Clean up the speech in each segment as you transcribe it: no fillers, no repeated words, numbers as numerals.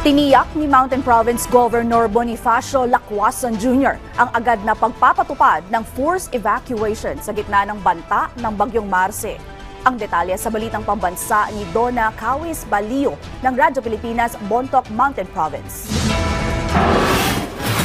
Tiniyak ni Mountain Province Governor Bonifacio Lacwasan Jr. ang agad na pagpapatupad ng forced evacuation sa gitna ng banta ng Bagyong Marce. Ang detalye sa balitang pambansa ni Donna Cawis Balio ng Radyo Pilipinas, Bontoc, Mountain Province.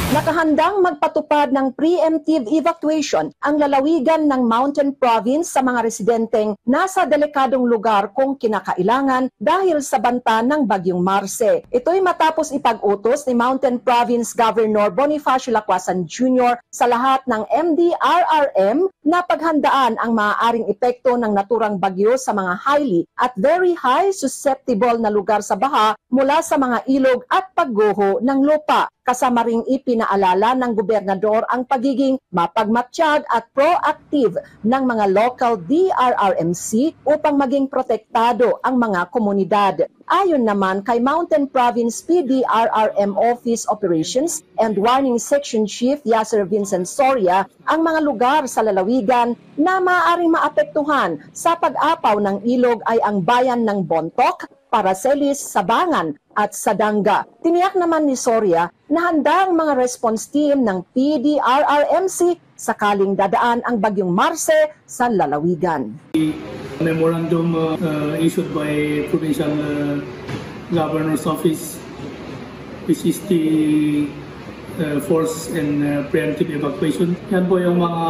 Nakahandang magpatupad ng preemptive evacuation ang lalawigan ng Mountain Province sa mga residenteng nasa delikadong lugar kung kinakailangan dahil sa banta ng Bagyong Marce. Ito'y matapos ipag-utos ni Mountain Province Governor Bonifacio Lacwasan Jr. sa lahat ng MDRRM na paghandaan ang maaaring epekto ng naturang bagyo sa mga highly at very high susceptible na lugar sa baha mula sa mga ilog at pagguho ng lupa. Kasama ring ipinaalala ng gobernador ang pagiging mapagmatsyag at proactive ng mga local DRRMC upang maging protektado ang mga komunidad. Ayon naman kay Mountain Province PDRRM Office Operations and Warning Section Chief Yasser Vincent Soria, ang mga lugar sa lalawigan na maaaring maapektuhan sa pag-apaw ng ilog ay ang bayan ng Bontoc, Paracelis, Sabangan at Sadanga. Tiniyak naman ni Soria na handa ang mga response team ng PDRRMC sakaling dadaan ang Bagyong Marce sa lalawigan. Memorandum issued by Provincial Governor's Office, which is the force and preemptive evacuation. Yan po yung mga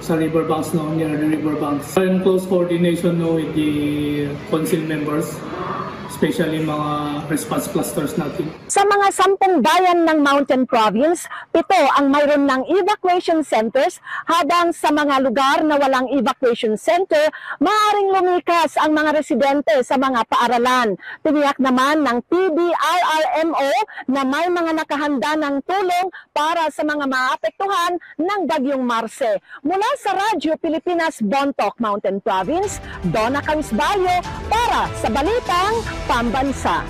sa riverbanks, near the riverbanks. In close coordination with the council members, especially mga response clusters natin. Sa mga 10 bayan ng Mountain Province, 7 ang mayroon ng evacuation centers, habang sa mga lugar na walang evacuation center, maaaring lumikas ang mga residente sa mga paaralan. Tiniyak naman ng PDRRMO na may mga nakahanda ng tulong para sa mga maapektuhan ng Bagyong Marce. Mula sa Radyo Pilipinas, Bontoc, Mountain Province, Donna Cawis Balio para sa Balitang Pambansa.